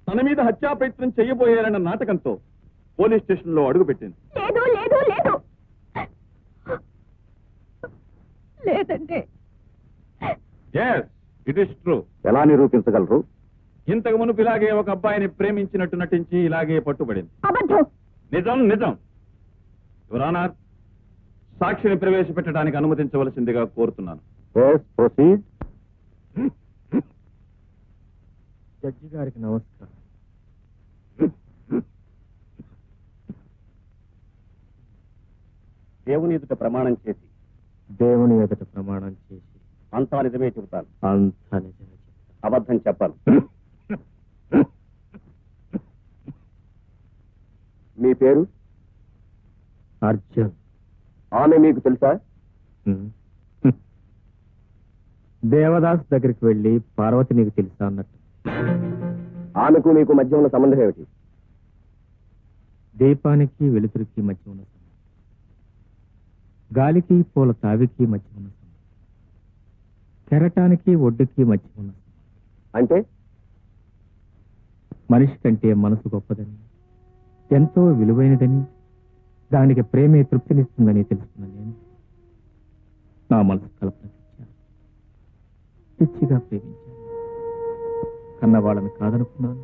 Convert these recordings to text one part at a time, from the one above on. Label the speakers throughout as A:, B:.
A: తన మీద హత్యా ప్రయత్నం చేయబోయారన్న నాటకంతో పోలీస్ స్టేషన్ లో అడుగుపెట్టింది.
B: లేదు లేదు లేదు లేదండి.
A: It is true.
C: ఎలా నిరూపించగలరు?
A: ఇంతకు మునుపు ఇలాగే ఒక అబ్బాయిని ప్రేమించినట్టు నటించి ఇలాగే పట్టుబడింది.
B: అబద్ధం.
A: నిజం నిజం. యువర్ ఆనర్, సాక్షిని ప్రవేశపెట్టడానికి అనుమతించవలసిందిగా కోరుతున్నాను.
C: జడ్జి గారికి నమస్కారం. దేవుని ఎదుట ప్రమాణం చేసి అంతా నిజమే చెబుతాను. అబద్ధం చెప్పాను. మీ పేరు?
D: అర్జున్.
C: ఆమె మీకు తెలుసా?
D: దేవదాస్ దగ్గరికి వెళ్ళి పార్వతి నీకు తెలుసా అన్నట్టు.
C: ఆమెకు మీకు మధ్య ఉన్న సంబంధం ఏమిటి?
D: దీపానికి వెలుతురికి మధ్య ఉన్న సంబంధం, గాలికి పూల తావికి మధ్య ఉన్న సంబంధం, కెరటానికి ఒడ్డుకి మధ్య ఉన్న సంబంధం.
C: అంటే
D: మనిషి కంటే మనసు గొప్పదని, ఎంతో విలువైనదని, దానికి ప్రేమే తృప్తినిస్తుందని తెలుసుకున్నాను. నేను నా మనసు కల్పన పిచ్చిగా ప్రేమించాను. కన్నవాళ్ళని కాదనుకున్నాను,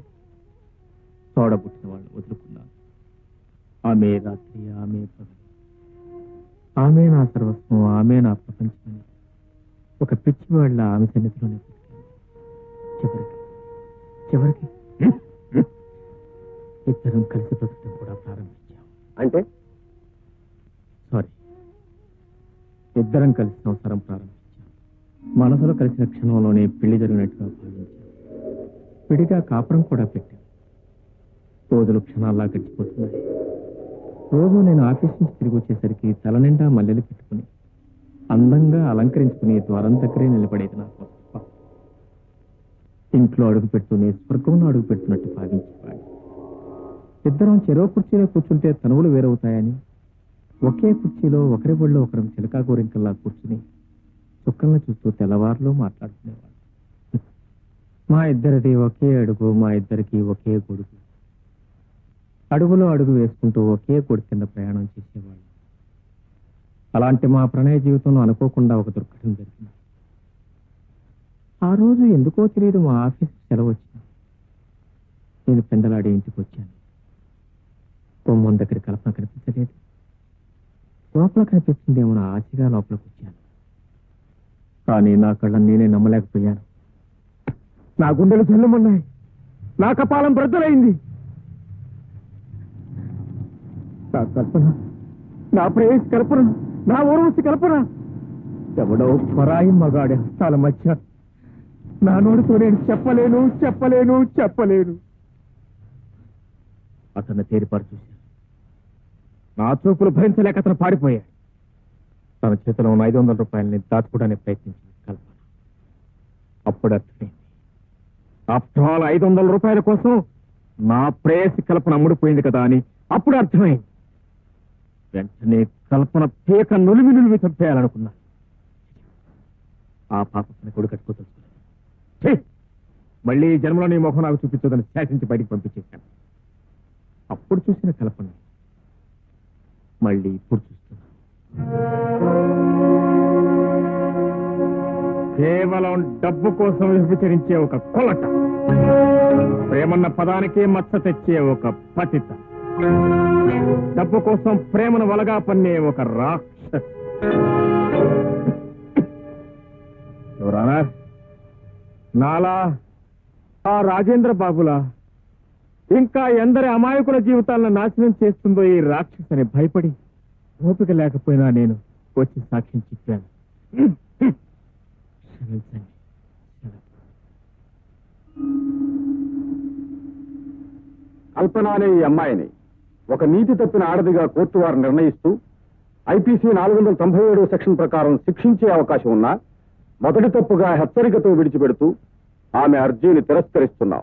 D: తోడబుట్టిన వాళ్ళని వదులుకున్నాను. ఆమె రాత్రి, ఆమె పగలు, ఆమె నా సర్వస్వం, ఆమె నా ప్రపంచం. ఒక పిచ్చి వాళ్ళ ఆమె సన్నిధిలోనే చివరికి ఇద్దరం కలిసి బ్రతకడం కూడా ప్రారంభించాం.
C: అంటే
D: సారీ, ఇద్దరం కలిసి సంసారం ప్రారంభించాం. మనసులో కలిసిన క్షణంలోనే పెళ్లి జరిగినట్టుగా భావించాం. విడిగా కాపురం కూడా పెట్టాం. రోజులు క్షణాల్లా గడిచిపోతున్నాయి. రోజు నేను ఆఫీస్ నుంచి తిరిగి వచ్చేసరికి తల నిండా మల్లెలు పెట్టుకుని అందంగా అలంకరించుకుని ద్వారం దగ్గరే నిలబడేది నా కోసం. ఇంట్లో అడుగు పెడుతూనే స్వర్గంలో అడుగు పెడుతున్నట్టు భావించేవాడు. ఇద్దరం చెరో కుర్చీలో కూర్చుంటే తనువులు వేరవుతాయని ఒకే కుర్చీలో ఒకరి ఒళ్ళో ఒకరం చిలకా గోరింకల్లా కూర్చుని చుక్కలను చూస్తూ తెల్లవారులో మాట్లాడుకునేవాడు. మా ఇద్దరిది ఒకే అడుగు, మా ఇద్దరికి ఒకే గొడుగు. అడుగులో అడుగు వేసుకుంటూ ఒకే గొడుగు కింద ప్రయాణం చేసేవాడు. అలాంటి మా ప్రణయ జీవితంలో అనుకోకుండా ఒక దుర్ఘటన జరిగింది. ఆ రోజు ఎందుకో తెలియదు మా ఆఫీస్కి సెలవు వచ్చింది. నేను పెందలాడి ఇంటికి వచ్చాను. బొమ్మం దగ్గర కల్పన కనిపించలేదు. లోపల కనిపిస్తుందేమో నా ఆశగా లోపలికి వచ్చాను. కానీ నా కళ్ళని నేనే నమ్మలేకపోయాను. నా గుండెలు చల్లమన్నాయి, నా కపాలం బ్రద్దలైంది. నా కల్పన, నా ప్రేయస్ కల్పన, నా ఊర్వశి కల్పన ఎవడో పరాయి మగాడి హస్తాల మధ్య నా నోటితో నేను చెప్పలేను చెప్పలేను చెప్పలేను. అతన్ని తేరిపారు చూశాను. నా చూపులు భరించలేక అతను పారిపోయాడు. తన చేతిలో ఉన్న 500 రూపాయలని దాచుకోవడానికి ప్రయత్నించింది కల్పన. అప్పుడు అర్థమైంది, ఆఫ్టర్ ఆల్ 500 రూపాయల కోసం నా ప్రేయసి కల్పన అమ్ముడిపోయింది కదా అని అప్పుడు అర్థమైంది. వెంటనే కల్పన పీక నులిమి చంపేయాలనుకున్నా. ఆ పాపని కొడు కట్టుకోదలుచుకున్నాను. మళ్ళీ జన్మలో నీ మొహం నాకు చూపించదని శాసించి బయటికి పంపించేశాను. అప్పుడు చూసిన కల్పన మళ్ళీ ఇప్పుడు చూస్తున్నా. కేవలం డబ్బు కోసం విభజించే ఒక కొలట, ప్రేమన్న పదానికి మచ్చ తెచ్చే ఒక పతిత, డబ్బు కోసం ప్రేమను వలగా పన్నే ఒక రాక్షస. ఎవరానా నాలా, ఆ రాజేంద్ర బాబులా ఇంకా ఎందరి అమాయకుల జీవితాలను నాశనం చేస్తుందో ఈ రాక్షసని భయపడి ఓపిక లేకపోయినా నేను వచ్చి సాక్ష్యం చెప్పాను. క్షమించండి.
C: కల్పన అనే ఈ అమ్మాయిని ఒక నీతి తప్పిన ఆడదిగా కోర్టు వారు నిర్ణయిస్తూ ఐపీసీ 497 సెక్షన్ ప్రకారం శిక్షించే అవకాశం ఉన్నా మొదటి తప్పుగా హెచ్చరికతో విడిచిపెడుతూ ఆమె అర్జీని తిరస్కరిస్తున్నాం.